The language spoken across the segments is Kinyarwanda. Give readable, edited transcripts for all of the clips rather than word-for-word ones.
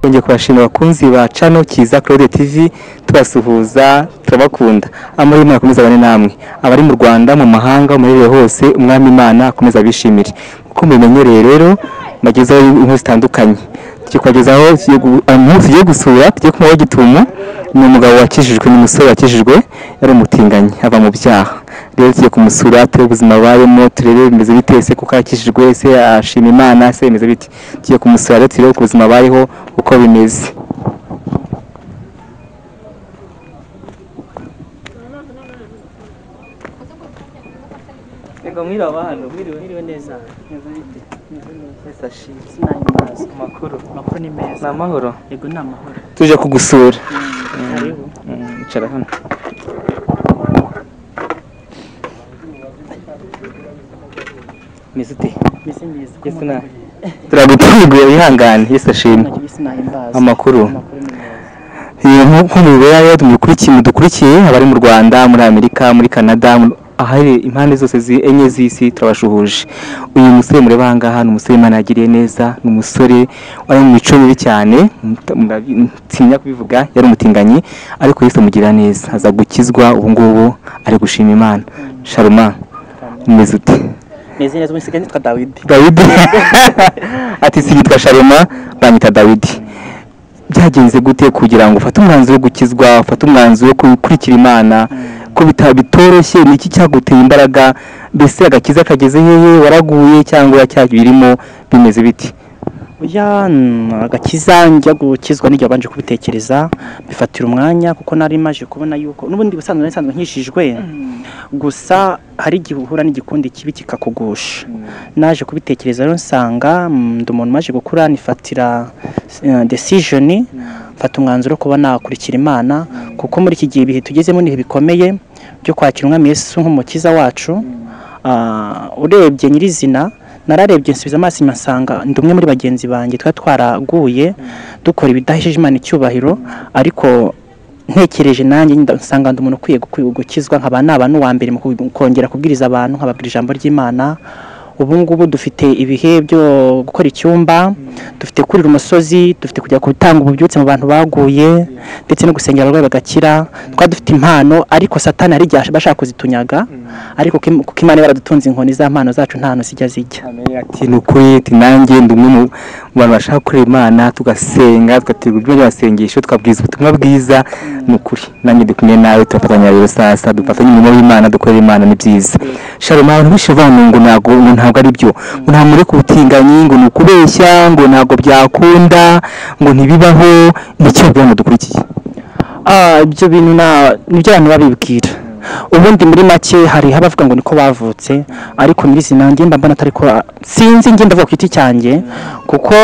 Ngiye kubashimira abakunzi ba Channel Kiza Claude TV tubasuhuza turabakunda amuri Imana akomeza bane namwe abari mu Rwanda mu mahanga muri hose umwami Imana akomeza bishimire kuko mumenyereye rero magezaho inkuru zitandukanye tukwagezaho tugiye gusura tugiye kumuha Gitumo ni umugabo wakijijwe ni umusore wakijijwe yari umutinganyi ava mu byaha rero tugiye kumusura turebe ubuzima barimo turebe bimeze bite ese kuko yakijijwe ese ashima Imana ese bimeze bite tugiye kumusura rero turebe ubuzima bariho uko bimeze. Ego mwira abantu mwiriwe neza neza shitsi makuru ni meza Namahoro ego namahoro tuje kugusura karibu icara hano Misite Yesu na turagutunguye wihangane Yesu ashimwe amakuru nkuko mubibera rero mudukurikiye abari mu Rwanda muri Amerika muri Canada ahari impande zose enye z'isi turabashuhuje uyu musore mureba ahangaha ni umusore Imana yagiriye neza ni umusore ari mu mico mibi cyane ntinya kubivuga yari umutinganyi ariko Yesu amugirira neza aza gukizwa ubu ngubu ari gushima Imana. Shalom umeze ute? neza neza umusika nitwa Dawidi ati sigitwa Shalom banyita Dawidi. Byagenze gute kugira ngo ufate umwanzuro wo gukizwa ufate umwanzuro wo gukurikira Imana ko bitoroshye niki cyaguteye imbaraga bese agakiza kageze hehe waraguye cyangwa yacyabirimo bimeze biti? Oya agakiza njya gukizwa nijya banje kubitekereza bifatira umwanya kuko nari maje kubona yuko nubundi busanzwe nkishijwe gusa hari gihuhura n'igikundi kibi kikakugusha naje kubitekereza rero nsanga ndumuntu maje gukura nifatira decision fata umwanzuro kuba nakurikira Imana kuko muri iki gihe bihe tugezemo nihe bikomeye byo kwakira umwami Yesu nk'umukiza wacu. Urebye nyirizina nararebye nsubiza amaso nsanga ndumwe muri bagenzi banjye twaraguye dukora ibidahesheje Imana icyubahiro ariko ntekereje nanjye nsanga ndumuntu ukwiye gukizwa nkaba n'abantu wa mbere mu kongera kubwiriza abantu nkababwira ijambo ry'Imana. Ubu ngubu dufite ibihe byo gukora icyumba dufite kurira umusozi dufite kujya gutanga ububyutse mu bantu baguye ndetse no gusengera abarwayi bagakira dufite impano ariko Satani ari bashaka kuzitunyaga ariko kuko Imana yaradutunze inkoni za mpano zacu nta hantu zijya zijya. Ati nukuye ati nanjye ndumwe mu bantu bashaka kureba Imana tugasenga tugatirwa ibyo basengesho tukabwiza ubutumwa bwiza nukuri nanjye dukumye nawe tufatanya rero sasa dufatanya imirimo y'Imana dukorera Imana ni byiza. Shalom abantu bishivana ngo ntabwo ari byo ngo nta muri kubutinganyi ngo nukubeshya ngo ntabwo byakunda ngo ntibibaho nicyo bwana dukurikiye. Ibyo bintu nibyo abantu babibwira ubundi muri make hari habavuga ngo niko bavutse ariko nyirizina njye mbona atari ko sinzi njye ndavuga kwiti cyanjye kuko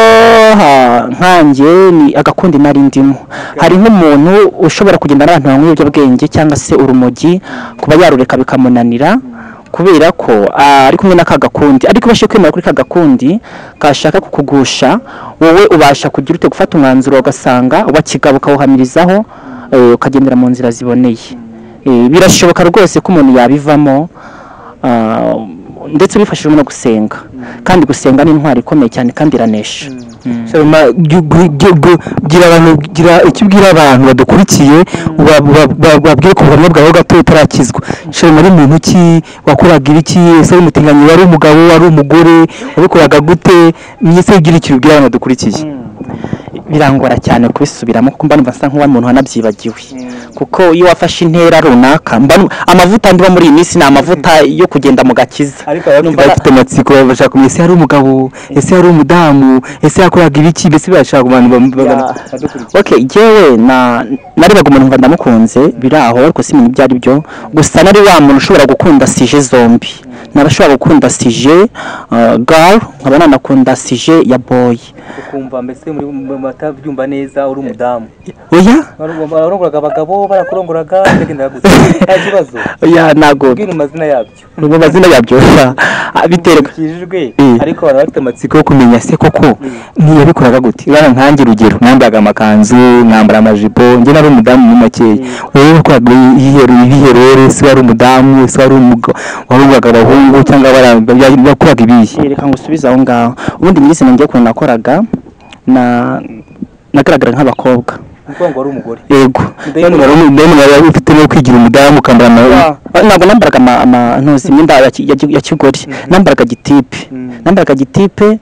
nkanjye ni agakundi nari ndimo hari nk'umuntu ushobora kugenda n'abantu banywa ibiyobyabwenge cyangwa se urumogi kuba yarureka bikamunanira kubera ko ari kumwe n'akagakundi ariko bashe kwemera kuri kagakundi kashaka kukugusha wowe ubasha kugira ute gufata umwanzuro ugasanga wakigabo kawuhamirizaho ukagendera mu nzira ziboneye. Birashoboka rwose ko umuntu yabivamo ndetse bifashije no gusenga kandi gusenga ni intwari ikomeye cyane kandi iranesha. gira icyo ubwira abantu badukurikiye babwire ko ubuhamya bwawe gato utarakizwa. Shema ari muntu ki wakoraga iki ese umutinganyi wari umugabo wari umugore wabikoraga gute mwese ugira icyo ubwira abantu badukurikiye? Birangora cyane kubisubiramo kuko mba nsa nk'uwa muntu wanabyibagiwe kuko iyo wafashe intera runaka amavuta ndiba muri iyi minsi ni amavuta yo kugenda mu gakiza ariko bafite amatsiko bashaka kumenya ese hari umugabo ese hari umudamu ese yakoraga ibiki mbese bashaka abantu okay jewe naribaga umuntu ndamukunze biraho ariko simenye ibyo ari byo gusa nari wa muntu ushobora gukunda sije zombi narashobora gukunda sije girl nkaba nanakunda sije ya boy ukumva mbese muri batabyumva neza uri umudamu. Oya barongoraga abagabo barakurongoraga ndagenda gusa nta kibazo. Oya nago bwira amazina yabyo ngo amazina yabyo biterwa kijijwe ariko barafite amatsiko yo kumenya se koko ntiyabikoraga gute. Bana nkange rugero nambaga amakanzu nambara amajipo nge nari umudamu mu makeye wowe ko yiherere se wari umudamu se wari umugabo warongoraga abahungu cyangwa bakoraga ibihe. Reka ngusubiza aho ngaho ubundi nyirisi ngiye kuntu nakoraga nagaragara nk'abakobwa. ngo ari umugore. Yego. Ndabona wari ufite no kwigira umudamu ukambara ntabwo nambaraga ntuzi imyenda ya kigori, nambaraga gitipe.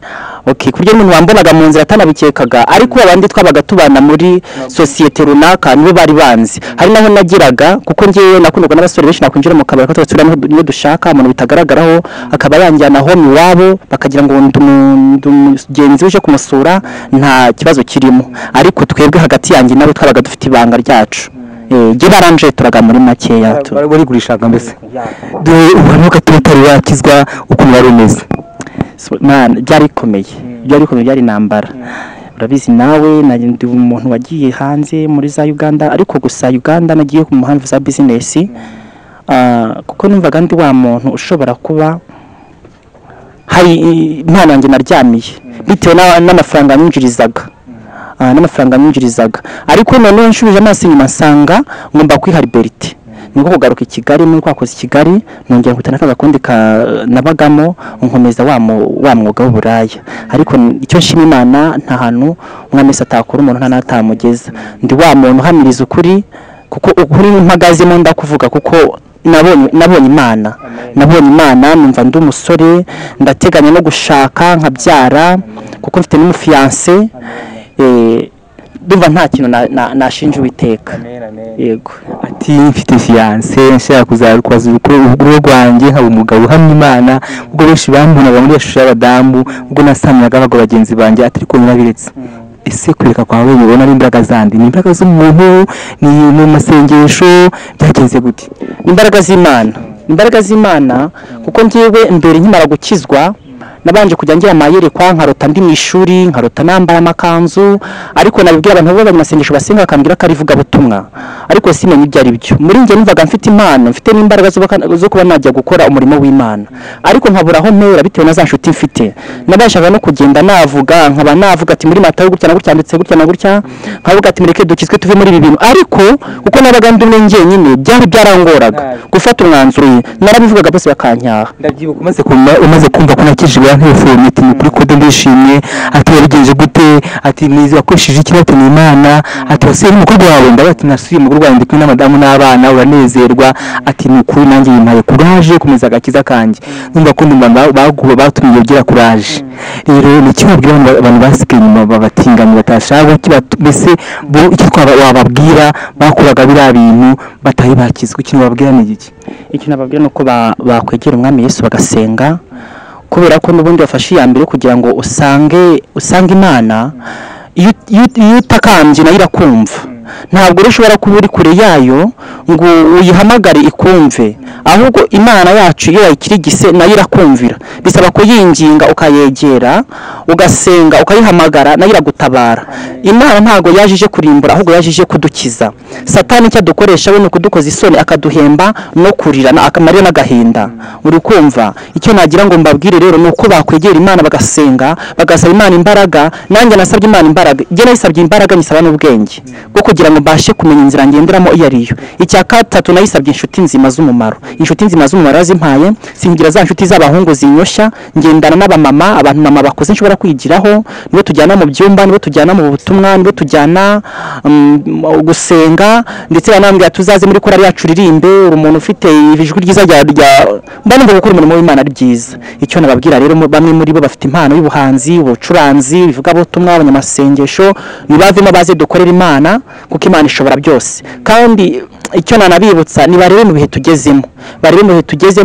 Okay, kuryo umuntu wambonaga mu nzira atanabikekaga, ariko abandi twabaga tubana muri societe runaka nibo bari banzi. Hari naho nagiraga kuko ngiye nakundaga n'abasore benshi nakwinjira mu kabari ko twatsura niyo dushaka umuntu bitagaragaraho, akaba yanjyana aho miwabo bakagira ngo ndumugenzi uje kumusura nta kibazo kirimo, ariko twebwe hagati yanjye nabo twabaga dufite ibanga ryacu. Je baranje turaga muri makeya bari gurishaga mbese ubona ko tutari wakizwa ukuntu bari umeze. Man, byari komeye byari nambara. Urabizi nawe ndi umuntu wagiye hanze muri za Uganda, ariko gusa Uganda nagiye ku muhamvu za business, kuko numvaga ndi wa muntu ushobora kuba hari impano yanjye naryamiye bitewe n'amafaranga nyinjirizaga, ariko none nshubije amaso inyuma nsanga ngomba kwiha liberty. Niko kugaruka i Kigali, muri kwakoze i Kigali nongera gutana kagakundi nabagamo nkomeza wa mwuga w'uburaya, ariko icyo nshima Imana nta hantu umwami atakora umuntu ntanatamugeza. Ndi wa muntu hamiriza ukuri, kuko ukuri mpagazemo ndakuvuga, kuko nabonye Imana numva ndi umusore ndateganya no gushaka nkabyara, kuko mfite n'umufiance. Ndumva nta kintu nashinja Uwiteka. Yego. Ati mfite fiance nshaka kuzarukaza urugo rwanjye nkaba umugabo uhamya Imana, ubwo benshi bambonaga muri yashusha y'abadamu, ubwo nasamyaga abagabo bagenzi banjye atari ko nyirabiretse. Ese kureka kwawe ubona ari imbaraga zandi, ni imbaraga z'umuntu, ni mu masengesho, byagenze gute? Imbaraga z'Imana, kuko ngiwe mbere nkimara gukizwa nabanje kujya ngira amayerekwa nkarota ndi mu ishuri, nkarota nambara amakanzu, ariko nabibwira abantu bo banyamasengesho basenga bakambwira ko ari vuga butumwa, ariko simenye ibyo ari byo. Muri nge numvaga mfite impano, mfite n'imbaraga zo kuba najya gukora umurimo w'Imana, ariko nkabura aho mpera bitewe na za nshuti mfite. Nabashaga no kugenda navuga ati muri Matayo gutya na gutya ndetse gutya na gutya, nkavuga ati mureke dukizwe tuve muri ibi bintu, ariko kuko nabaga ndi umwe njyenyine byari byarangoraga gufata umwanzuro. Narabivugaga bose bakanyaha. Ndabyibuka umaze kumva ko nakijwe telefone ati kuri kode ndishimye, ati yabigenje gute, ati nizi wakoresheje iki, ati ni Imana, ati wase n'umukobwa wawe ndabati nasuye mu Rwanda ndikwe n'amadamu n'abana uranezerwa, ati nukuri nanjye yimpaye courage kumeza agakiza kanjye. Numva ko baguba batumye ugira courage. Rero ni cyo babwira abantu basigaye nyuma babatinganye batashaka mbese bo icyo wababwira bakoraga bira bintu batahi bakizwe, ikintu babwira ni iki? Ikintu nababwira nuko bakwegera umwami Yesu bagasenga, kubera ko n'ubundi wafashe iyambere kugira ngo usange Imana. Iyo utakambye nayo irakumva, ntabwo ushobora kuba uri kure yayo ngo uyihamagare ikumve, ahubwo Imana yacu iyo yayikirigise nayo irakumvira. Bisaba ko yinginga ukayegera, ugasenga, ukayihamagara, nayo iragutabara. Imana ntabwo yajije kurimbura, ahubwo yajije kudukiza. Satani icyo adukoresha we ni ukudukoza isoni, akaduhemba no kurira akamarira n'agahinda. Uri kumva? Icyo nagira ngo mbabwire rero ni uko bakwegera Imana bagasenga, bagasaba Imana imbaraga. Nanjye nasabye Imana imbaraga, njye nayisabye imbaraga nyisaba n'ubwenge bwo kugira ngo mbashe kumenya inzira ngenderamo iyo ariyo. Icya gatatu nayisabye inshuti nzima z'umumaro. Inshuti nzima z'umumaro zimpaye, singira za nshuti z'abahungu zinyosha, ngendana n'abamama, abantu mama bakoze nshobora kwigiraho, nibo tujyana mu byumba, nibo tujyana mu butumwa, nibo tujyana gusenga, ndetse banambwira tuzaze muri korali yacu ririmbe, umuntu ufite ijwi ryiza rya mbana ngo gukora umurimo w'Imana ari byiza. Icyo nababwira rero bamwe muri bo bafite impano y'ubuhanzi, ubucuranzi, bivuga butumwa, abanyamasengesho, nibavemo baze dukorera Imana, kuko Imana ishobora byose. Kandi icyo nanabibutsa ni barebe mu bihe tugezemo,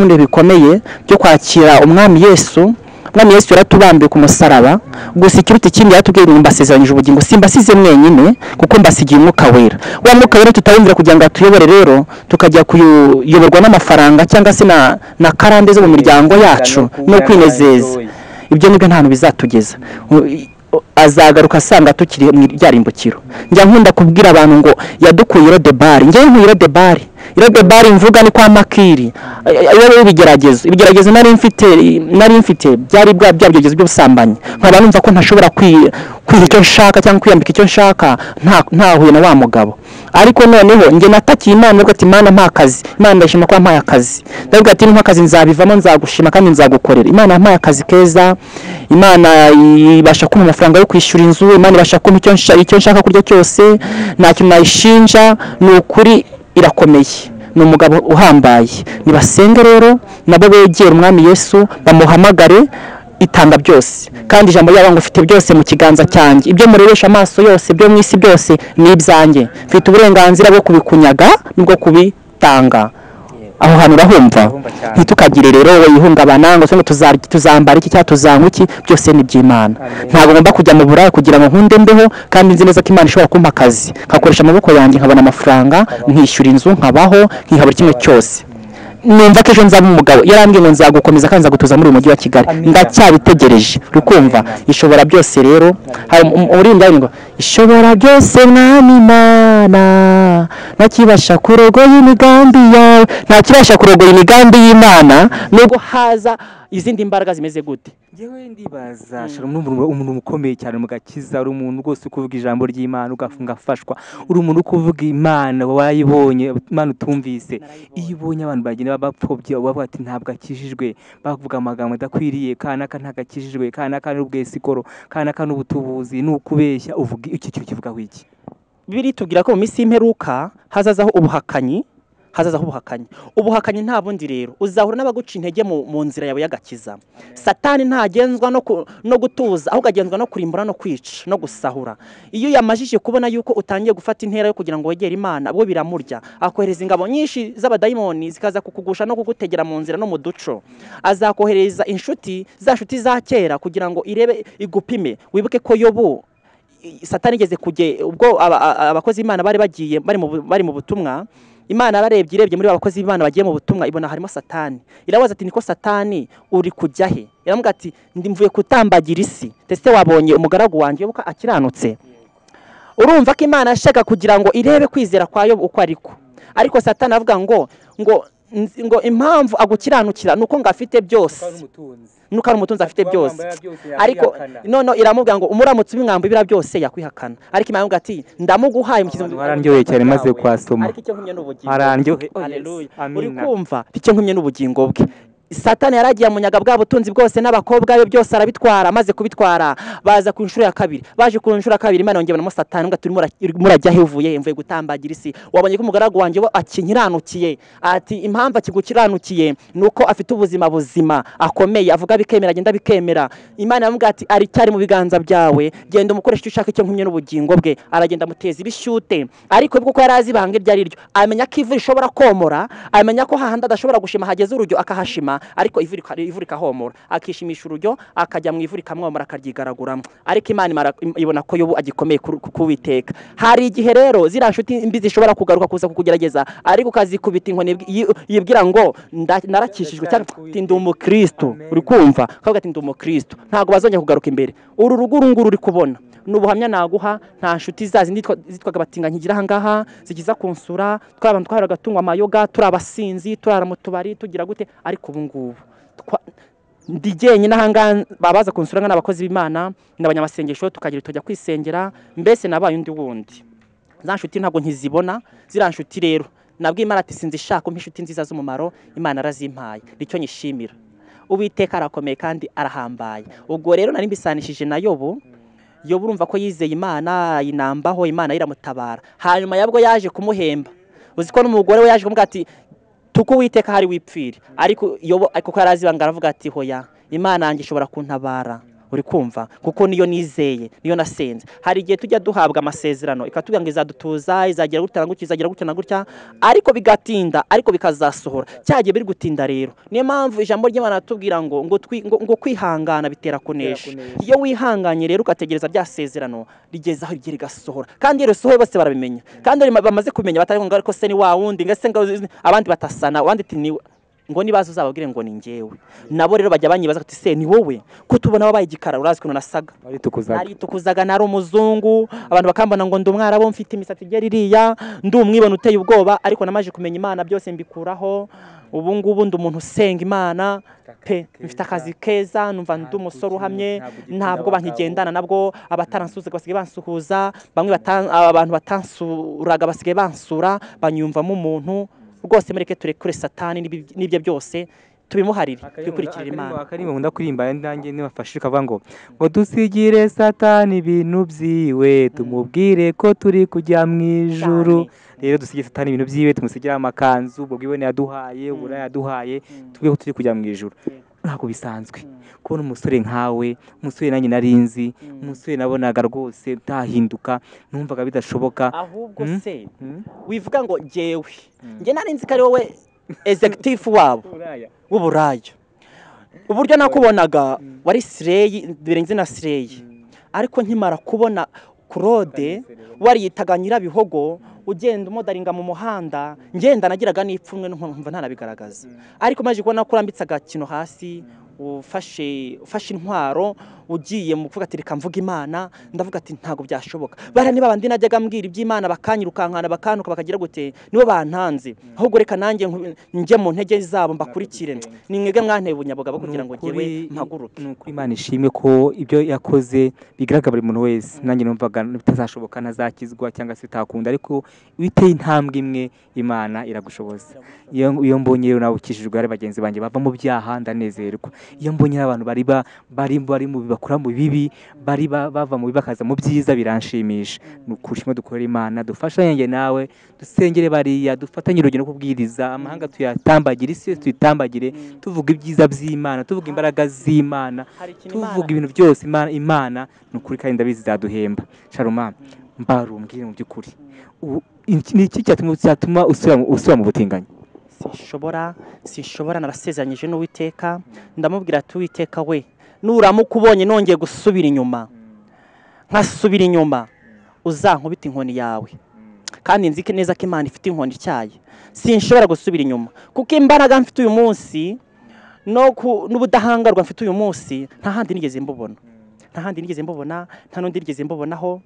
ni bikomeye byo kwakira umwami Yesu. Umwami Yesu yaratubambiye ku musaraba, gusa ikiruta ikindi yatubwiye ngo mbasezeranyije ubugingo, simbasize mwenyine kuko mbasigiye umwuka wera. Wa mwuka wera tutawumvira kugira ngo atuyobore rero tukajya kuyoborwa n'amafaranga cyangwa se na karande zo mu miryango yacu no kwinezeza. Ibyo nibyo nta hantu bizatugeza. Azagaruka asanga tukiri mu ryarimbukiro. Njya nkunda kubwira abantu ngo yadukuye Rodebari, njye nkuyire Rodebari mvuga ni kwa Makiri. Iyo ibigeragezo nari mfite byari byabigeragezo by'ubusambanyi, nkaba numva ko ntashobora kwiha icyo nshaka cyangwa kwiyambika icyo nshaka ntahuye na wa mugabo. ariko noneho njye natakiye Imana ubwo ati Imana mpa akazi, Imana ndashima ko yampaye akazi, ndavuga ati nimpa akazi nzabivamo nzagushima kandi nzagukorera. Imana yampaye akazi keza, Imana ibasha kumpa amafaranga yo kwishyura inzu, Imana ibasha kumpa icyo nshaka kurya cyose, nta kintu nayishinja, ni ukuri irakomeye, ni umugabo uhambaye. Nibasenge rero nabo begera umwami Yesu bamuhamagare, itanga byose kandi ijambo ry'Imana ngo ufite byose mu kiganza cyanjye, ibyo murebesha amaso yose byo mu isi byose ni ibyanjye, mfite uburenganzira bwo kubikunyaga nibwo kubitanga. Aho hantu urahumva, ntitukagire rero ihungabana ngo tuzambara iki cyangwa tuzanywa iki, byose ni by'Imana. Ntabwo ngomba kujya mu buraya kugira ngo nkunde mbeho, kandi nzi neza ko Imana ishobora kumpa akazi nkakoresha amaboko yanjye nkabona amafaranga, nkishyura inzu, nkabaho, nkiha buri kimwe cyose. Numva ko ejo nzaba umugabo, yarambwiye ngo nzagukomeza kandi nzagutuza muri uyu mujyi wa Kigali, ndacyabitegereje. Rukumva ishobora byose rero, urinda ngo ishobora byose mwami Imana, ntakibasha kurogoya imigambi yawe, ntakibasha kurogoya imigambi y'Imana nubwo haza izindi mbaraga zimeze gute. Ngewe ndibaza umuntu ukomeye cyane mu gakiza, uri umuntu rwose ukuvuga ijambo ry'Imana ugafunga afashwa, uri umuntu ukuvuga Imana wayibonye, Imana utumvise. Iyo ubonye abantu bagenda bapfobya bavuga ati ntabwo akijijwe, bavuga amagambo adakwiriye, kanaka ntagakijijwe, kanaka n'ubwesikoro, kanaka n'ubutubuzi, n'ukubeshya, uvuga iki kintu kivugaho iki? Bibiri tubwira ko mu minsi y'imperuka hazazaho ubuhakanyi, ubuhakanyi nta bundi rero uzahura n'abaguca intege mu nzira yawe y'agakiza. Satani ntagenzwa no gutuza, ahubwo agenzwa no kurimbura no kwica no gusahura. Iyo yamajije kubona yuko utangiye gufata intera yo kugira ngo wegere Imana, bwo biramurya, akohereza ingabo nyinshi z'abadayimoni zikaza kukugusha no kugutegera mu nzira no mu duco. Azakohereza inshuti za kera kugira ngo irebe igupime. Wibuke ko Yobu Satani igeze kujye ubwo abakozi b'Imana bari bagiye bari mu butumwa, Imana irebye muri abakozi b'Imana bagiye mu butumwa, ibona harimo Satani. Irabaza ati niko Satani uri kujya he? Iramubwira ati ndi mvuye kutambagira isi, tese wabonye umugaragu wanjye uko akiranutse. Urumva ko Imana yashaka kugira ngo irebe kwizera kwa Yobu uko ariko Satani avuga ngo impamvu agukiranukira nuko ngafite byose, nuko ari umutunzi afite byose. Ariko none iramubwira ngo umuramutse ubimwamba ibira byose yakwihakana. Ariko Imana ivuga ati ndamuguhaye mu kizinzo. Arandyoye cyane maze kwasoma. Ariko icyo nkumye n'ubugingo. Haleluya. Uri kumva icyo nkumye n'ubugingo bwe. Satani yaragiye munyaga bwa butunzi bwose n'abakobwa be byose arabitwara, maze kubitwara baza ku nshuro ya kabiri. Baje ku nshuro ya kabiri Imana yongebana mo Satani ngo turi murajya hevuye mvuye gutambagira isi. Wabonye ko umugaragu wanjye bo akinkiranukiye, ati impamvu akigukiranukiye nuko afite ubuzima buzima akomeye, avuga bikemera, agenda bikemera. Imana yamubwira ati ari cyari mu biganza byawe, genda umukoresha icyo ushaka, icyo nkumye n'ubugingo bwe. Aragenda muteza ibishyute, ariko bwo ko yarazi ibanga ryari ryo, amenya ko ivu ishobora komora, amenya ko hahanda adashobora gushima hageze urujyo akahashima, ariko ivuri kahomora, akishimisha urujyo akajya mu ivuri kamwomora akaryigaraguramo. Ariko Imana ibona ko Yobu agikomeye kuwiteka. Hari igihe rero zira nshuti mbi zishobora kugaruka kuza kukugerageza, ariko kazikubita inkoni yibwira ngo narakishijwe cyangwa ndi umukristo. Uri kumva kavuga ati ndi umukristo, ntago bazongera kugaruka imbere. Uru ruguru uri kubona n'ubuhamya naguha, nta nshuti zazi zitwaga batinga nkigira hangaha zigiza kunsura, twarabantu twaraga tunywa amayoga, turabasinzi, turara mu tubari, tugira gute. Ariko ubu ngubu ndigenye nahanga babaza kunsura n'abakozi b'Imana n'abanyamasengesho, tukagira tujya kwisengera, mbese nabaye undi wundi. Za nshuti ntago nkizibona, zira nshuti rero nabwiye Imana ati sinzi shaka umpa inshuti nziza z'umumaro, Imana arazimpaye, nicyo nyishimira. Uwiteka arakomeye kandi arahambaye. Ubwo rero nari mbisanishije na Yobu urumva ko yizeye Imana, yinambaho, Imana iramutabara. Hanyuma yabwo yaje kumuhemba, uziko n'umugore we yaje kumubwira ati tuko Uwiteka hari wipfire. Ariko Yobu ko yarazibanga aravuga ati hoya, Imana yanjye ishobora kuntabara. Uri kumva kuko niyo nizeye, niyo nasenze. Hari igihe tujya duhabwa amasezerano ikatubwira ngo izadutuza, izagira gutana gutya, izagira gutana gutya, ariko bigatinda, ariko bikazasohora. Cyagiye biri gutinda rero. Niyo mpamvu ijambo ry'Imana ratubwira ngo kwihangana bitera kunesha. Iyo wihanganye rero ukategereza rya sezerano rigeza aho rigera gasohora. Kandi rero sohoye bose barabimenya. Kandi bamaze kumenya batari ngo ariko se ni wa wundi ngase ngo abandi batasana, abandi ati ngo nibaza uzababwire ngo ni njyewe. Nabo rero bajya banyibaza ati se ni wowe ko tubona wabaye igikara, urazi kuno nasaga naritukuzaga nari umuzungu, abantu bakambona ngo ndi umwarabo mfite imisatsi igera iriya, ndi umwibona uteye ubwoba, ariko namaje kumenya Imana byose mbikuraho. Ubu ngubu ndi umuntu usenga Imana pe, mfite akazi keza, numva ndi umusore uhamye, ntabwo bankigendana nabwo, abataransuzaga basigaye bansuhuza, bamwe abantu batansuraga basigaye bansura, banyumvamo umuntu rwose. Mureke turekure Satani n'ibyo byose tubimuharire, twikurikirira Imana. Akarimo nkunda kuririmba nanjye nibafashe kavuga ngo dusigire Satani ibintu byiwe, tumubwire ko turi kujya mu ijuru. Rero dusigire Satani ibintu byiwe, tumusigira amakanzu, ubwo bwibone yaduhaye, ubura yaduhaye, tubwiye ko turi kujya mu ijuru. Ntabwo bisanzwe kubona umusore nkawe, umusore nanjye narinzi, umusore nabonaga rwose utahinduka, numvaga bidashoboka. Ahubwo se wivuga ngo jewe nge narinzi ko ari wowe executive wabo w'uburaya. Uburyo nakubonaga wari Slay, birenze na Slay, ariko nkimara kubona Claude wariyitaga Nyirabihogo, ugenda umodaringa mu muhanda, ngenda nagiraga n'ipfunwe nkumva ntanabigaragaza. Ariko maje kubona kurambitsa agakino hasi, ufashe intwaro, ugiye mu kuvuga ati reka mvuga Imana, ndavuga ati ntago byashoboka. Bara niba bandi najyaga mbwira iby'Imana bakanyirukankana bakanuka bakagira gute, nibo bantanze, ahubwo reka nanjye nje mu ntege zabo mbakurikire. Ni mwege mwanteye ubunyabugabo kugira ngo ngewe mpaguruke. Nuko Imana ishimwe ko ibyo yakoze bigaragara buri muntu wese. Nanjye numvaga bitazashoboka, nazakizwa cyangwa se bitakunda, ariko witeye intambwe imwe Imana iragushoboza. Iyo mbonye rero nawe ukishijwe, ari bagenzi banjye bava mu byaha, ndanezerwa. Iyo mbonye abantu bari mu bakura mu bibi, bava mu bibi bakaza mu byiza, biranshimisha. Nukushimwe dukorera Imana, dufashanye nawe, dusengere bariya, dufatanye urugendo kubwiriza amahanga, tuyatambagire, isi tuyitambagire, tuvuga ibyiza by'Imana, tuvuga imbaraga z'Imana, tuvuga ibintu byose Imana nukuri kandi ndabizi zaduhemba. Shalom mbarumbwire mu by'ukuri, ni iki cyatuma usubira mu butinganyi? Sinshobora narasezeranyije n'Uwiteka, ndamubwira ati Uwiteka we, nuramuka ubonye nongeye gusubira inyuma, nkasubira inyuma, uzankubita inkoni yawe. Kandi nzi neza ko Imana ifite inkoni ityaye, sinshobora gusubira inyuma, kuko imbaraga mfite uyu munsi n'ubudahangarwa mfite uyu munsi nta handi nigeze mbubona, nta n'undi nigeze mbubonaho.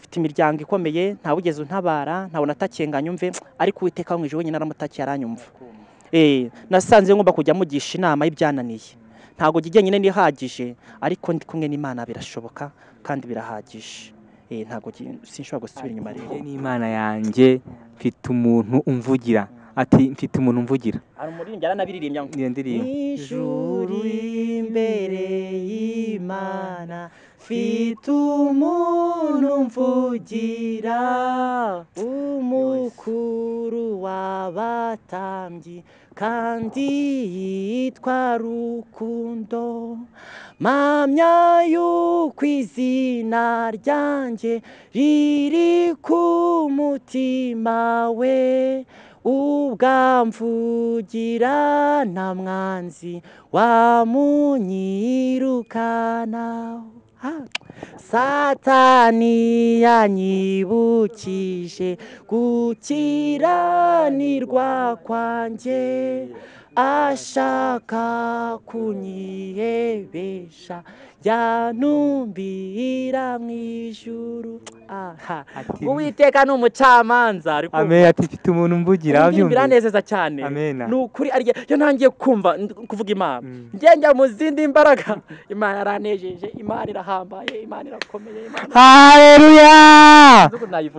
Mfite imiryango ikomeye, nta wigeze untabara, ntawe natakenga nyumve, ariko Uwiteka wo mwijuru wenyine naramutakiye aranyumva. Nasanze ngomba kujya mugisha inama y'ibyananiye, ntago gigenyine nihagije, ariko ndi kumwe n'Imana birashoboka kandi birahagije. Ntago sinshobora gusubira inyuma. Rero n'Imana yanjye mfite umuntu umvugira, ati mfite umuntu umvugira. Ari umuririmbyi aranabiririmbya ngo ijuru imbere y'Imana, mfite umuntu umvugira, umukuru w'abatambyi kandi yitwa Rukundo. Mpamya yuko izina ryanjye riri ku mutima we, ubwamvugira nta mwanzi wamunyirukana. Satani yanyibukije gukiranirwa kwanjye, ashaka kunyihebesha, yanumbira mu ijuru. Uwiteka ni umucamanza. Amen. Ati mfite umuntu umvugira, biranezeza cyane. Nukuri ariye yo ntangiye kumva kuvuga Imana, ngenda mu zindi mbaraga. Imana yaranejeje, Imana irahambaye, Imana irakomeye, Imana. Haleluya.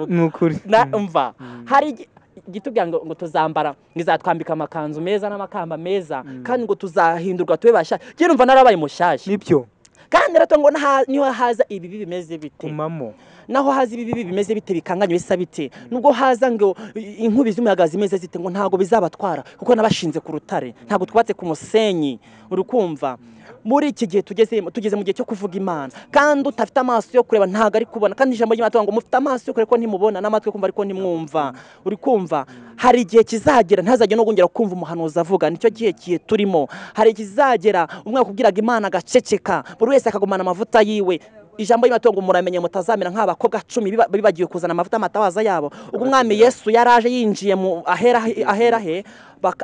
Nukuri umva hari gitubwira ngo tuzambara, ngizatwambika amakanzu meza n'amakamba meza, kandi ngo tuzahindurwa tube basha. Je numva narabaye mushashya. Nibyo. Kandi rato ngo niho haza ibibi bimeze bite, umamo naho haza ibibi bimeze bite, bikanganye bisa bite, nubwo haza ngo inkubi z'umuyaga zimeze zite, ngo ntago bizabatwara, kuko nabashinze ku rutare, ntago twatse ku musenyi. Urukumva muri iki gihe tugeze mu gihe cyo kuvuga Imana, kandi utafite amaso yo kureba ntago ari kubona, kandi ijambo ry'Imana ngo mufite amaso yo kureba ko ntimubona, n'amatwi kumva ariko ntimwumva. Uri kumva hari igihe kizagera ntazajya no kongera kumva umuhanuzi avuga, nicyo gihe turimo. Hari ikizagera umwe akubwiraga Imana agaceceka, buri wese akagumana amavuta yiwe. ijambo y'amatongo muramenye mutazamera nk'abakobwa 10 bibagiye kuzana amavuta amatabaza yabo ubwo umwami Yesu yaraje yinjiye mu ahera he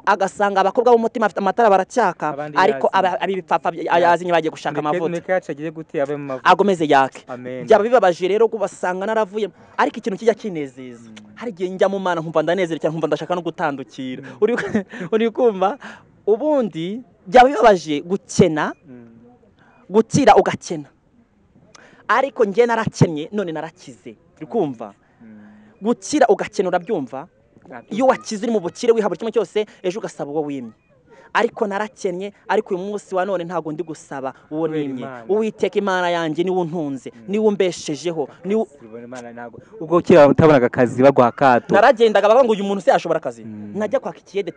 agasanga abakobwa b'umutima afite amatara baracyaka ariko abipfapfa yazinye bagiye gushaka amavuta agomeze yake byaba bibabaje rero kubasanga naravuye ariko ikintu kijya kinezeza hari gihe njya mu mana nkumva ndanezera cyane nkumva ndashaka no gutandukira uri kumva ubundi byaba bibabaje gukira ugakena ariko njye narakennye none narakize urikumva gukira ugakena urabyumva iyo wakize uri mu bukire wiha buri kimwe cyose ejo ugasaba uwo wimye ariko narakennye ariko uyu munsi wa none ntago ndi gusaba uwo nimye Uwiteka Imana yanjye niwe untunze niwe umbeshejeho ubwo kira utabonaga akazi bagwa kato naragendaga bavuga ngo uyu muntu se yashobora akazi najya kwa kikiyede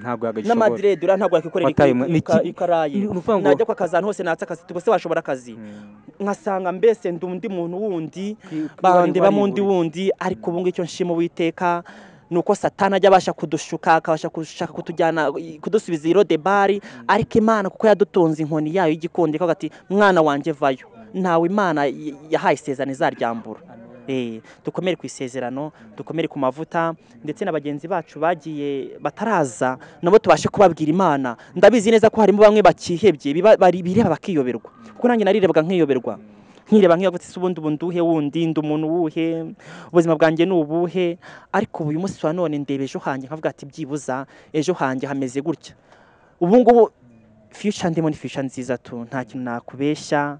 ntago yagashobora na Madrid ntago yakikorera ikarayi najya kwa kazana hose natse akazi tugo se washobora akazi nkasanga mbese ndundi muntu wundi bandi bamundi wundi ariko ubungu icyo nshimo Uwiteka nuko Satana ajya abasha kudushuka akabasha gushaka kutujyana kudusubiza iro de bari ariko Imana kuko yadutonze inkoni yayo y'igikondeko gati mwana wanje vayo ntawe Imana yahaye isezerano izaryambura dukomere ku isezerano dukomere ku mavuta ndetse n'abagenzi bacu bagiye bataraza nabo tubashe kubabwira Imana ndabizi neza ko harimo bamwe bakihebye bireba bakiyoberwa kuko nanjye narirebaga nkiyoberwa nkireba nk'iyavutse ubundi bunduhe wundi ndumuntu wuhe ubuzima bwanjye nubuhe ariko uyu munsi wa none ndebe ejo hanje nkavuga ati byibuza ejo hanje hameze gutya ubu ngubu future ndimo ni future nziza tu nta kintu nakubeshya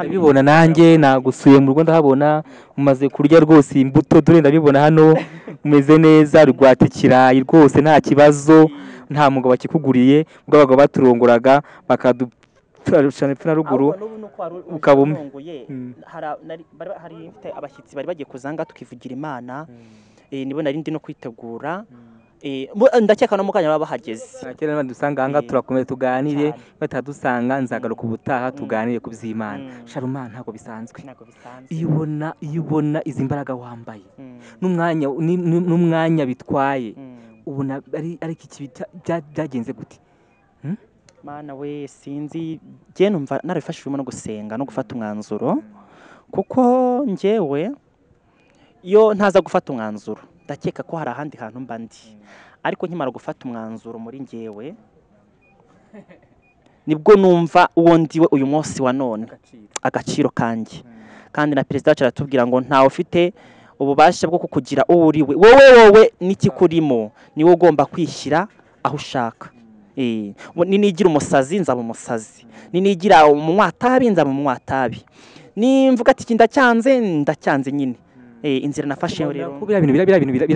bibona nanjye nagusuye mu rugo ndahabona umaze kurya rwose imbuto dore ndabibona hano umeze neza rwatikirayi rwose nta kibazo nta mugabo bakikuguriye ubwo abagabo baturongoraga bakadu turarusha nepfuna ruguru ukabumwe hari abashyitsi bari bagiye kuzanga tukivugira Imana nibo nari ndi no kwitegura ndakeka no mukanya baba bahageze akera n'abadusanga hanga turakomeye tuganire batadusanga nzagaruka ubutaha tuganire ku by'Imana Sharuma ntago bisanzwe iyo ubona izi mbaraga wambaye n'umwanya bitwaye ubona ari iki byagenze gute Mana we sinzi je numva narifashijwe no gusenga no gufata umwanzuro kuko njyewe yo ntaza gufata umwanzuro ndakeka ko hari ahandi hantu mba ndi ariko nkimara gufata umwanzuro muri njyewe nibwo numva uwo ndiwe uyu munsi wa none agaciro kanjye kandi na perezida wacu aratubwira ngo ntawe ufite ububasha bwo kukugira uwo uriwe wowe n'ikikurimo niwe ugomba kwishyira aho ushaka ninigira umusazi nzaba umusazi ninigira umwatabi nzaba umwatabi nimvuga ati ndacyanze nyine inzira nafashe rero bira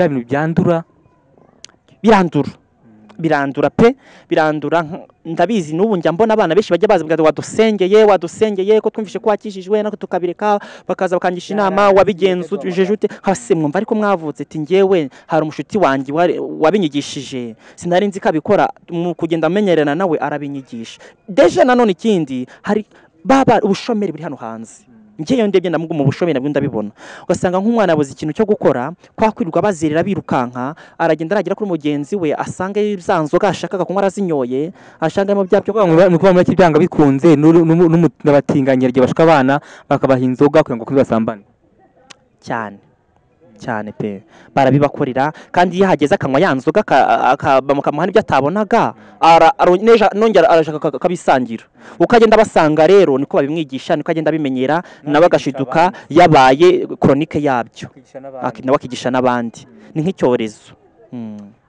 bintu birandura pe ndabizi n'ubu njya mbona abana benshi bajya baza bwa wadusengeye ko twumvishe ko wakishijwe nako tukabireka bakaza bakangisha inama wabigenzuje ute hase mwumva ariko mwavutse ati ngewe hari umushuti wanjye wabinyigishije sinari nzi kabikora mu kugenda amenyerana nawe arabinyigisha deje nanone ikindi hari baba ubushomeri buri hano hanze ngiye ndebye ndamubwo mu bushomeri nabwo ndabibona ugasanga nk'umwana abuze ikintu cyo gukora kwakwirirwa bazerera birukanka aragenda aragira kuri mugenzi we asanga ibyanzoga ashakaga kunywa arazinyoye ashangamo byabyo kuba muri kibyanga bikunze n'abatinganyira gihe bashaka abana bakabaha inzoga kugira ngo basambane cyane pe barabibakorera kandi iyo hageze akanywa yanzoga bakamuha n'ibyo atabonaga nongera arashaka kabisangira ukagenda basanga rero niko babimwigisha niko agenda abimenyera nawe agashiduka yabaye chronique yabyo nawe akigisha n'abandi ni nk'icyorezo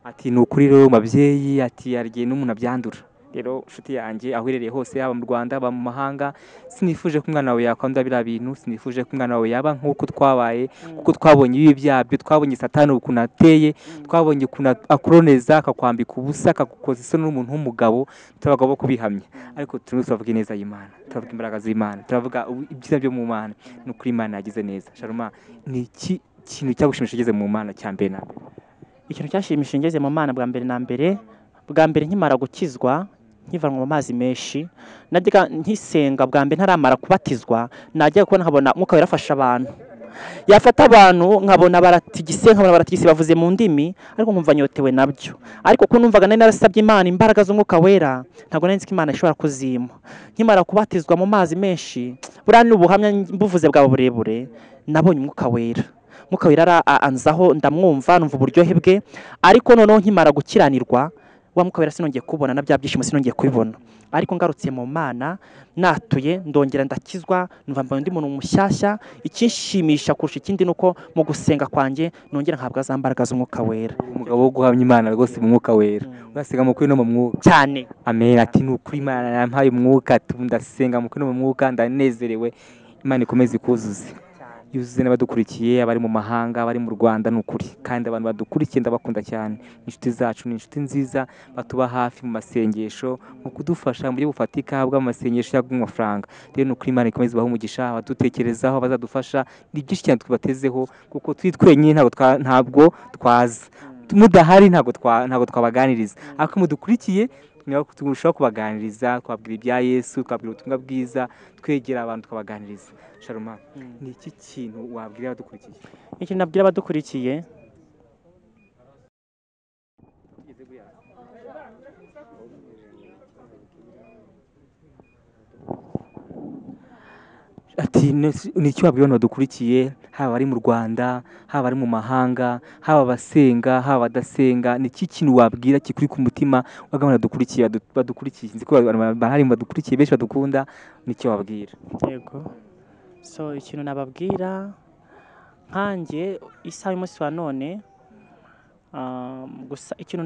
ati ni ukuri rero mabyeyi ati yargiye n'umuntu abyandura rero nshuti yanjye aho irereye hose haba mu Rwanda haba mu mahanga sinifuje ko umwana wawe yakwandura biriya bintu sinifuje ko umwana wawe yaba nk'uko twabaye kuko twabonye ibi byabyo twabonye Satani ukuntu ateye twabonye ukuntu akoroneza akakwambika ubusa akagukoza isoni n'umuntu w'umugabo turabagabo kubihamya ariko turavuga neza y'Imana turavuga imbaraga z'Imana turavuga ibyiza byo mu Mana n'ukuri Imana yagize neza Sharuma ni iki kintu cyagushimishije ugeze mu Mana cyambere na mbere ikintu cyashimishije ngeze mu Mana bwa mbere nkimara gukizwa nkivanwa mu mazi menshi najyaga nkisenga bwa mbere ntaramara kubatizwa najya kubona nkabona mwuka werafasha abantu yafata abantu nkabona baratigise bavuze mu ndimi ariko nkumva nyotewe nabyo, ariko ko numvaga nari narasabye Imana imbaraga z'Umwuka Wera ntabwo nari nzi ko Imana ishobora kuzima. Nkimara kubatizwa mu mazi menshi, buriya ni ubuhamya mbuvuze bwa burebure, nabonye Umwuka Wera. Umwuka Wera anzaho ndamwumva numva uburyohe bwe, ariko noneho nkimara gukiranirwa wa Mwuka Wera sinongeye kubona, na bya byishimo sinongeye kubibona. Ariko ngarutse mu Mana natuye ndongera ndakizwa, numva mbaye undi muntu mushyashya. Ikinshimisha kurusha ikindi nuko mu gusenga kwanjye nongera nhabwa za mbaraga z'Umwuka Wera. Umugabo wo guhamya Imana rwose mu Mwuka Wera, urasenga mu kuri no mu mwuka cyane. Amen. Ati ni ukuri Imana yampaye umwuka, ndasenga mu kuri no mu mwuka, ndanezerewe. Imana ikomeze ikuzuze, yuzuze n'abadukurikiye, abari mu mahanga, abari mu Rwanda. Ni ukuri kandi abantu badukurikiye ndabakunda cyane, inshuti zacu, ni inshuti nziza, batuba hafi mu masengesho, mu kudufasha mu buryo bufatika bw'amasengesho cyangwa amafaranga. Rero ni ukuri Imana ikomeze baha umugisha, abadutekerezaho, bazadufasha. Ni byinshi cyane twibatezeho kuko turi twenyine ntabwo twaza, mudahari ntabwo twabaganiriza, ariko mudukurikiye turushaho kubaganiriza, twabwira ibya Yesu, twabwira ubutumwa bwiza, twegera abantu tukabaganiriza. Sharoma, ni iki kintu wabwira abadukurikiye? Ikintu nabwira abadukurikiye, ati ni icyo wabwira abantu badukurikiye, haba ari mu Rwanda, haba ari mu mahanga, haba abasenga, haba abadasenga. Ni iki kintu wabwira kikuri ku mutima w'abantu badukurikiye? Nzi ko bahari badukurikiye benshi badukunda, ni icyo wabwira? Yego, so ikintu nababwira nkanjye isaha y'umunsi wa none, gusa ikintu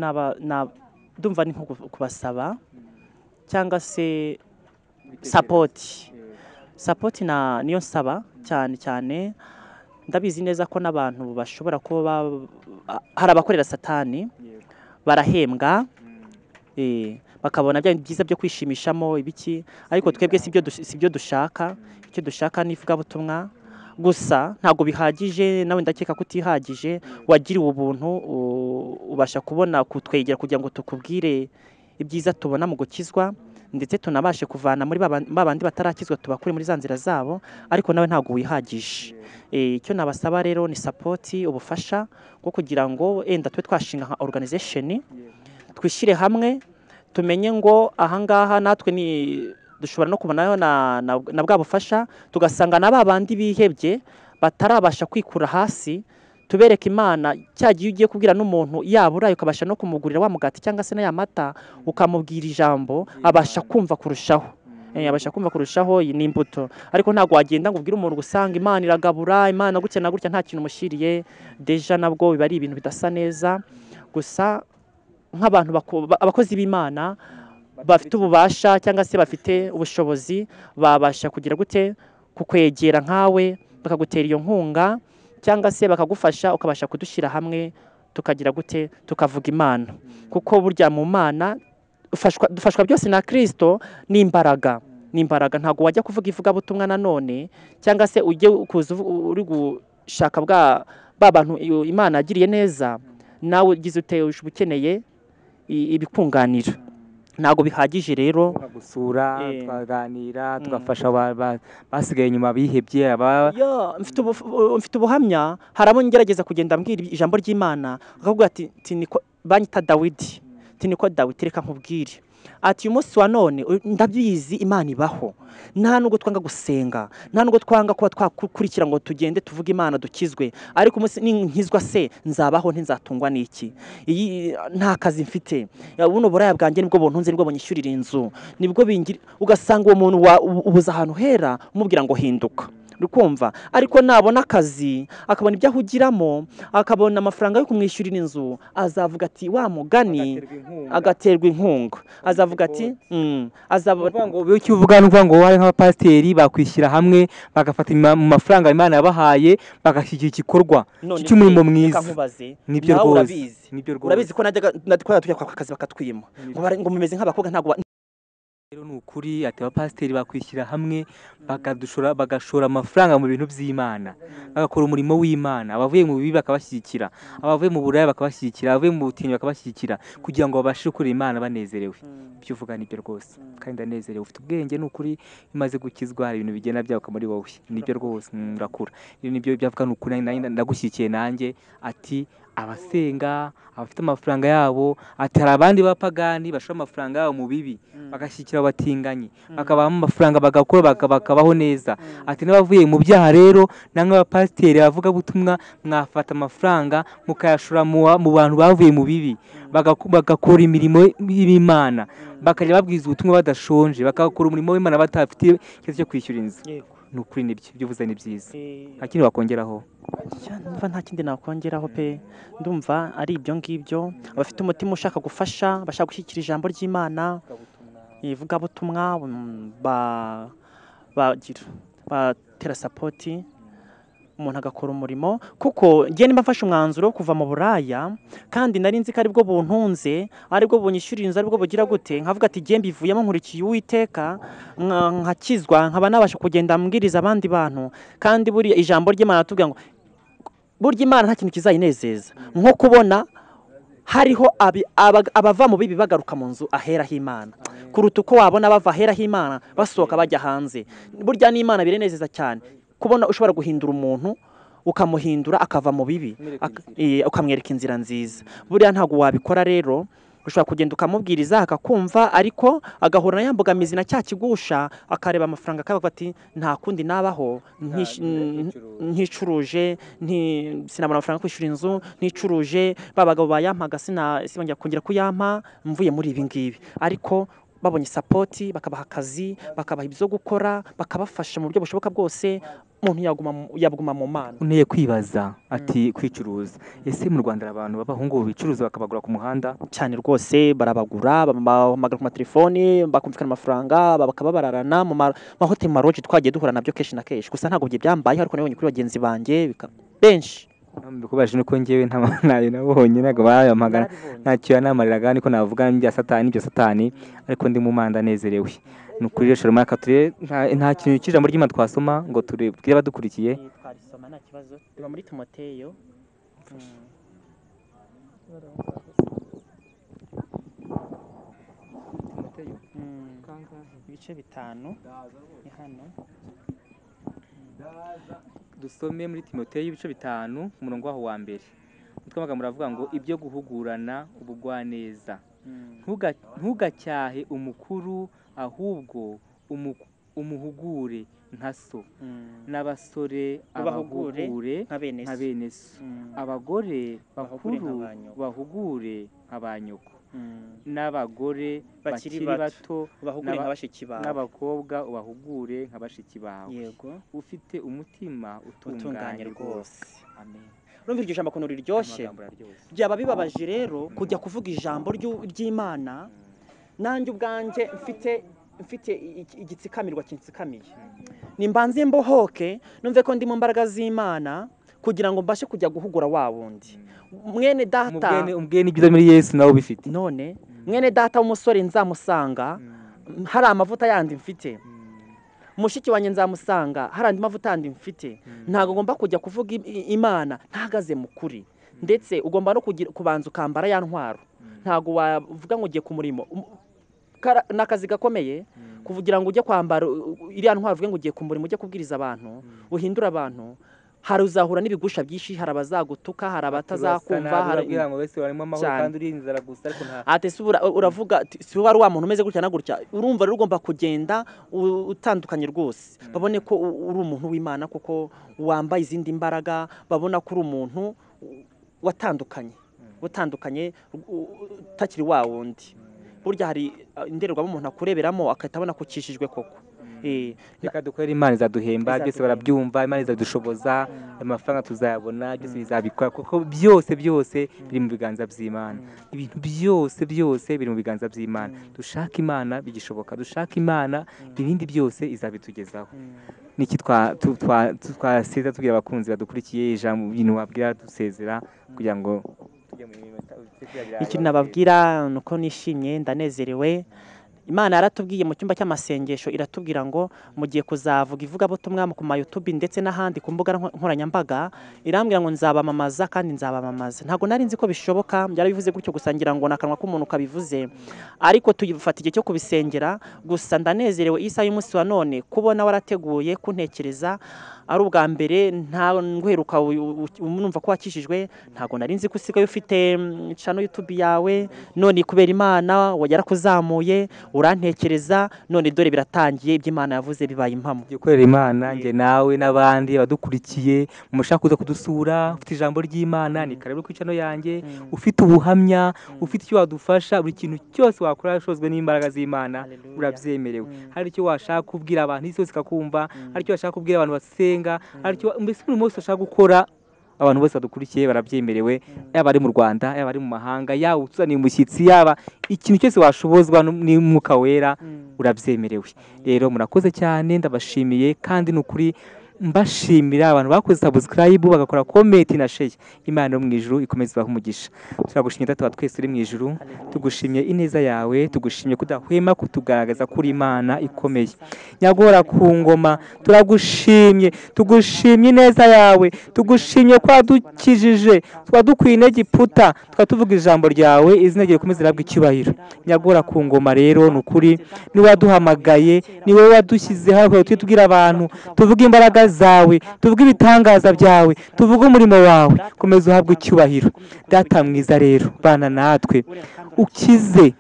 ndumva ni nko kubasaba cyangwa se sapoti niyo nsaba cyane. Ndabizi neza ko n'abantu bashobora kuba hari abakorera Satani barahembwa, bakabona bya byiza byo kwishimishamo ibiki, ariko twebwe si byo dushaka. Icyo dushaka ni ivugabutumwa gusa, ntabwo bihagije. Nawe ndakeka ko utihagije, wagiriwe ubuntu, ubasha kubona kutwegera kugira ngo tukubwire ibyiza tubona mu gukizwa, ndetse tunabashe kuvana muri babandi batarakizwa tubakure muri za nzira zabo, ariko nawe ntabwo wihagije. Icyo nabasaba rero ni sapoti, ubufasha bwo kugira ngo enda tube twashinga nka organization, twishyire hamwe, tumenye ngo ahangaha natwe ni dushobora no kubonayo na bwa bufasha, tugasanga na babandi bihebye batarabasha kwikura hasi, tubereka Imana. Cyagiye ugiye kubwira n'umuntu yabura, ukabasha no kumugurira wa mugati cyangwa se n'aya mata, ukamubwira ijambo, abasha kumva kurushaho. Iyi ni imbuto, ariko ntabwo wagenda ngo ubwire umuntu gusanga Imana iragabura, Imana gutya na gutya, nta kintu umushyiriye. Deja nabwo biba ari ibintu bidasa neza. Gusa nk'abantu abakozi b'Imana bafite ububasha cyangwa se bafite ubushobozi, babasha kugira gute kukwegera nkawe, bakagutera iyo nkunga cyangwa se bakagufasha, ukabasha kudushyira hamwe, tukagira gute tukavuga Imana. Kuko burya mu Mana dufashwa byose na Kristo, n'imbaraga. Ntabwo wajya kuvuga ivugabutumwa nanone cyangwa se ujye kuza uri gushaka ba bantu Imana yagiriye neza, nawe ugize ukeneye ibikunganira. Ntabwo bihagije rero gusura, twaganira, tugafasha basigaye inyuma bihebye. Mfite ubuhamya, haramo ngerageza kugenda mbwira ijambo ry'Imana, akavuga ati banyita Dawidi, niko Dawidi, reka nkubwire ati uyu munsi wa none ndabyizi Imana ibaho, nta nubwo twanga gusenga, nta nubwo twanga kuba twakurikira ngo tugende tuvuge Imana dukizwe, ariko umunsi nkizwa se nzabaho ntinzatungwa n'iki? Nta kazi mfite, buno buraya bwanjye nibwo buntunze, nibwo bunyishyurira inzu, nibwo bingira. Ugasanga uwo muntu ubuza ahantu hera, umubwira ngo hinduka, rukumva. Ariko nabona akazi, akabona ibyo ahugiramo, akabona amafaranga yo kumwishyurira inzu, azavuga ati wa mugani, agaterwa inkunga, azavuga ati icyo uvuga ni ngo hari nk'abapasiteri bakwishyira hamwe, bagafata mu mafaranga Imana yabahaye, bagashyigikira igikorwa cy'umurimo mwiza. Nibyo rwose, urabizi ko najyaga tujya kwa akazi bakatwima ngo mumeze nk'abakobwa, ntabwo rero ni ukuri ati abapasiteri bakwishyira hamwe bagashora amafaranga mu bintu by'Imana, bagakora umurimo w'Imana, abavuye mu bibi bakabashyigikira, abavuye mu buraya bakabashyigikira, abavuye mu butinyi bakabashyigikira, kugira ngo babashe gukorera Imana banezerewe. Ibyo uvuga nibyo rwose, kandi ndanezerewe, ufite ubwenge, ni ukuri, imaze gukizwa hari ibintu bigenda byaguka muri wowe, nibyo rwose, urakura. Ibi nibyo byavuga, ni ukuri, ndagushyigikiye nanjye. Ati abasenga, abafite amafaranga yabo, ati hari abandi bapagani bashora amafaranga yabo mu bibi bagashyigikira abatinganyi, bakabahamo amafaranga bagakora bakabaho neza. Ati n'abavuye mu byaha rero, namwe abapasiteri bavuga butumwa, mwafata amafaranga mukayashora mu bantu bavuye mu bibi, bagakora imirimo y'Imana, bakajya babwiza ubutumwa badashonje, bakakora umurimo w'Imana batafite ikibazo cyo kwishyura inzu. Ni ukuri, nibyo ibyo uvuze ni byiza. Nta kindi wakongeraho? Ndumva nta kindi nakongeraho pe, ndumva ari ibyo ngibyo. Abafite umutima ushaka gufasha, bashaka gushyigikira ijambo ry'Imana, ivugabutumwa, batera sapoti, umuntu agakora umurimo. Kuko ngiye nimba mfashe umwanzuro wo kuva mu buraya, kandi nari nzi ko aribwo buntunze, aribwo bunyishyurira inzu, aribwo bugira gute, nkavuga ati ngiye mbivuyemo nkurikiye Uwiteka, nkakizwa, nkaba nabasha kugenda mbwiriza abandi bantu. Kandi buriya ijambo ry'Imana atubwira ngo burya Imana nta kintu kizayinezeza nko kubona hariho abava mu bibi bagaruka mu nzu ahera h'Imana, kuruta uko wabona bava ahera h'Imana basohoka bajya hanze. Burya n'Imana birenezeza cyane kubona ushobora guhindura umuntu, ukamuhindura akava mu bibi, ukamwereka inzira nziza. Buriya ntabwo wabikora rero, ushobora kugenda ukamubwiriza akakumva, ariko agahura na yambogamizi na cya kigusha, akareba amafaranga akavuga ati nta kundi nabaho, nticuruje, sinabona amafaranga kwishyura inzu, nticuruje, babagabo bayampaga sinongera kongera kuyampa, mvuye muri ibi ngibi. Ariko babonye sapoti, bakabaha akazi, bakabaha ibyo gukora, bakabafasha mu buryo bushoboka bwose, umuntu yaguma mu Mana. Unteye kwibaza, ati kwicuruza, ese mu Rwanda abantu b'abahungu bicuruza bakabagura ku muhanda? Cyane rwose, barabagura, bahamagara ku matelefoni, bakumvikana amafaranga, bakababararana mu mahoteli, maroji twagiye duhura nabyo kenshi na kenshi. Gusa ntabwo bye byambaye, ariko nabonye kuri bagenzi banjye benshi. Bikubaje nuko njyewe ntayo nabonye, ntabwo bayampagara, ntacyo yanamariraga, niko navuga n'ibya Satani, ariko ndi mu Mana ndanezerewe. Ni ukuri rero Shalom, nta kintu cy'ijambo ry'Imana twasoma ngo twire badukurikiye. Twarisoma nta kibazo, riba muri Timoteyo. Ibice 5 ni hano. Dusome muri Timoteyo ibice 5 umurongo waho wa mbere. Umutwe w'amagambo uravuga ngo ibyo guhugurana ubugwaneza. Ntugacyahe umukuru, ahubwo umuhugure nka so, n'abasore abahugure nka bene so, abagore bakuru bahugure nka ba nyoko, n'abagore bakiri bato bahugure nka bashiki bawe, n'abakobwa ubahugure nka bashiki bawe, yego, ufite umutima utunganye rwose. Amen. Urumva iryo jambo ukuntu riryoshye, byaba bibabaje rero kujya kuvuga ijambo ry'Imana, nanjye ubwanjye mfite igitsikamirwa kinsikamiye, nimbanze mbohoke numve ko ndi mu mbaraga z'Imana, kugira ngo mbashe kujya guhugura wa wundi mwene data. Umubwene ibyo muri Yesu nawe bifite. None mwene data w'umusore nzamusanga hari amavuta yandi mfite, mushiki wanjye nzamusanga hari andi mavuta yandi mfite. Ntago ngomba kujya kuvuga Imana ntagaze mu kuri, ndetse ugomba no kubanza ukambara ya ntwaro. Ntago wavuga ngo ugiye ku murimo, nakazi gakomeye kuvugira ngo ujye kwambara iriya ntwaro uvuge ngo ugiye ku murimo, ujye kubwiriza abantu, uhindura abantu. Hari uzahura n'ibigusha byinshi, hari abazagutuka, hari abatazakumva, harabwira ngo wese warimo amahoro kandi uri inzara gusa, ariko nta ate uravuga si wari wa muntu umeze gutya na gutya. Urumva rero ugomba kugenda utandukanye rwose, babone ko uri umuntu w'Imana, kuko wambaye izindi mbaraga, babona ko uri umuntu watandukanye utakiri wa wundi. Burya hari indererwamo umuntu akureberamo akahita abona ko ukishijwe koko. Reka dukorere Imana izaduhemba, byose barabyumva, Imana izadushoboza, amafaranga tuzayabona, byose bizabikora, kuko byose biri mu biganza by'Imana. Ibintu byose biri mu biganza by'Imana. Dushaka Imana bigishoboka, dushaka Imana ibindi byose izabitugezaho. Niki twasiza tubwira abakunzi badukurikiye, ijambo ibintu wabwira dusezera kugira ngo ikintu nababwira nuko nishimye, ndanezerewe. Imana yaratubwiye mu cyumba cy'amasengesho iratubwira ngo mugiye kuzavuga ivugabutumwa ku ma YouTube ndetse n'ahandi ku mbuga nkoranyambaga, irambwira ngo nzabamamaza kandi nzabamamaza. Ntabwo nari nzi ko bishoboka, byarabivuze gutyo gusa ngira ngo nakanwa k'umuntu kabivuze, ariko tuyifata igihe cyo kubisengera. Gusa ndanezerewe isa y'umunsi wa none kubona warateguye kuntekereza ari ubwa mbere, nta nguheruka numva ko wakishijwe. Ntabwo nari nzi ko usigaye ufite channel YouTube yawe, none kubera Imana yarakuzamuye urantekereza, none dore biratangiye iby'Imana yavuze bibaye impamo. Gukorera Imana nge nawe n'abandi badukurikiye mushaka kuza kudusura, ufite ijambo ry'Imana ni karibu ku channel yanjye, ufite ubuhamya, ufite icyo wadufasha, buri kintu cyose wakora shozwe n'imbaraga z'Imana urabyemerewe. Hari icyo washaka kubwira abantu isi yose ikakumva, hari icyo washaka kubwira abantu basenga, hari icyo mbese buri munsi washaka gukora, abantu bose badukurikiye barabyemerewe, yaba ari mu Rwanda yaba ari mu mahanga, yaba utuzaniye umushyitsi, yaba ikintu cyose washobozwa n'Umwuka Wera urabyemerewe. Rero murakoze cyane, ndabashimiye kandi n'ukuri mbashimira abantu bakoze subscribe bagakora comment na share. Imana yo mu ijuru ikomeze ibahe umugisha. Turagushimye Data wa twese uri mu ijuru, tugushimye ineza yawe, tugushimye kudahwema kutugaragaza kuri Imana ikomeye nyagora ku ngoma. Turagushimye, tugushimye ineza yawe, tugushimye kwa dukijije, twadukwiye Egiputa, twatuvuga ijambo ryawe, izina ryawe rikomeze rabwe icyubahiro. Nyagora ku ngoma rero nukuri ni waduhamagaye, ni wowe wadushyize hafi tubwira abantu, tuvuga imbaraga zawe, tuvuga ibitangaza byawe, tuvuga umurimo wawe, komeza uhabwe icyubahiro. Data mwiza rero bana natwe, ukize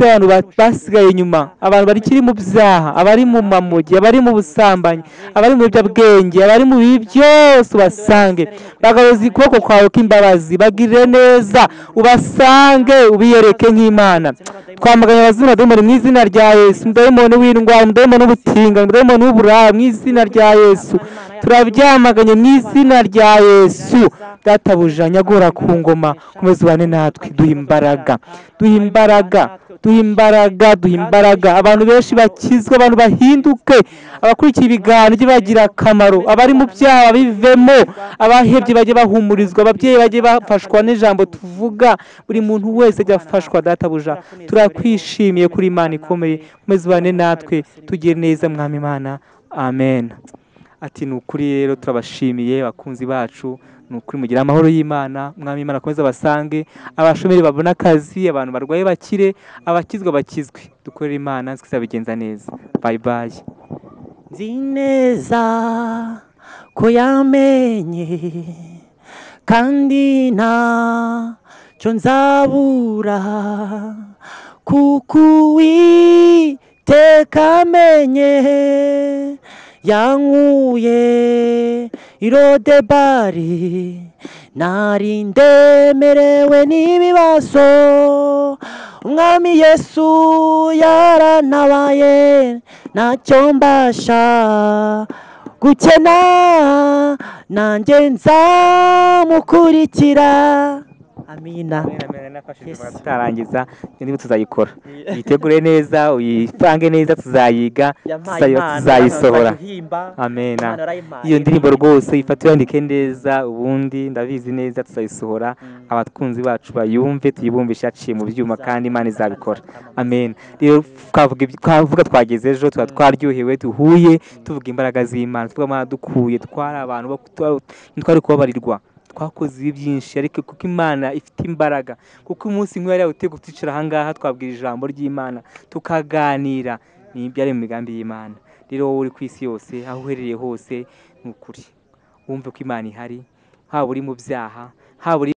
abantu basigaye nyuma, abantu barikiri mu byaha, abari mu mamogi, abari mu busambanyi, abari mu biyobyabwenge, abari mu bibi byose ubasange, bagaruza ukuboko kwawe k'imbabazi, bagirire neza, ubasange ubiyereke nk'Imana. Twamaganye abazima mu izina rya Yesu, umudayimoni w'indwara, umudayimoni w'ubutinganyi, umudayimoni w'uburaya, mu izina rya Yesu turabyamaganye mu izina rya Yesu. Databuja nyagora ku ngoma, komeza ubane natwe, duha imbaraga, duha imbaraga, duha imbaraga, duha imbaraga. Abantu benshi bakizwe, abantu bahinduke, abakurikiye ibiganiro bagira akamaro, abari mu byaha bivemo, abahebye bajye bahumurizwa, ababyeyi bajye bafashwa n'ijambo tuvuga, buri muntu wese ajya afashwa. Databuja turakwishimiye kuri Imana ikomeye, komeza ubane natwe, tugire neza Mwami Imana, amen. Ati nukuri rero turabashimiye bakunzi bacu, nukuri mugira amahoro y'Imana, Mwami Imana akomeza basange, abashomeri babona akazi, abantu barwaye bakire, abakizwa bakizwe. Dukorera Imana twizabigenza neza. Bye bye. Nzi neza ko yamenye kandi nta cyo nzabura, kuko Uwiteka amenye, yankuye i Lodebari, nari ndemerewe n'ibibazo, Umwami Yesu yarantabaye, ntacyo mbasha gukena, nanjye nzamukurikira. Amina. Tutarangiza niba tuzayikora, yitegure neza, uyipange neza, tuzayiga, tuzayisohora. Amen. Iyo ndirimbo rwose ifatira yandike neza, ubundi ndabizi neza tuzayisohora, abatkunzi bacu bayumve, tuyibumbisha aciye mu byuma, kandi Imana izabikora. Amen. Rero twavuga twageze ejo, twaryohewe, duhuye tuvuga imbaraga z'Imana, tuvuga Imana dukuye, twari abantu twari kubabarirwa, twakoze byinshi, ariko kuko Imana ifite imbaraga, kuko umunsi nk'uyu yari yawuteguye twicara aha ngaha twabwira ijambo ry'Imana tukaganira, ni byari mu migambi y'Imana. Rero wowe uri ku isi yose, aho uherereye hose, ni ukuri wumve ko Imana ihari, haba uri mu byaha, haba uri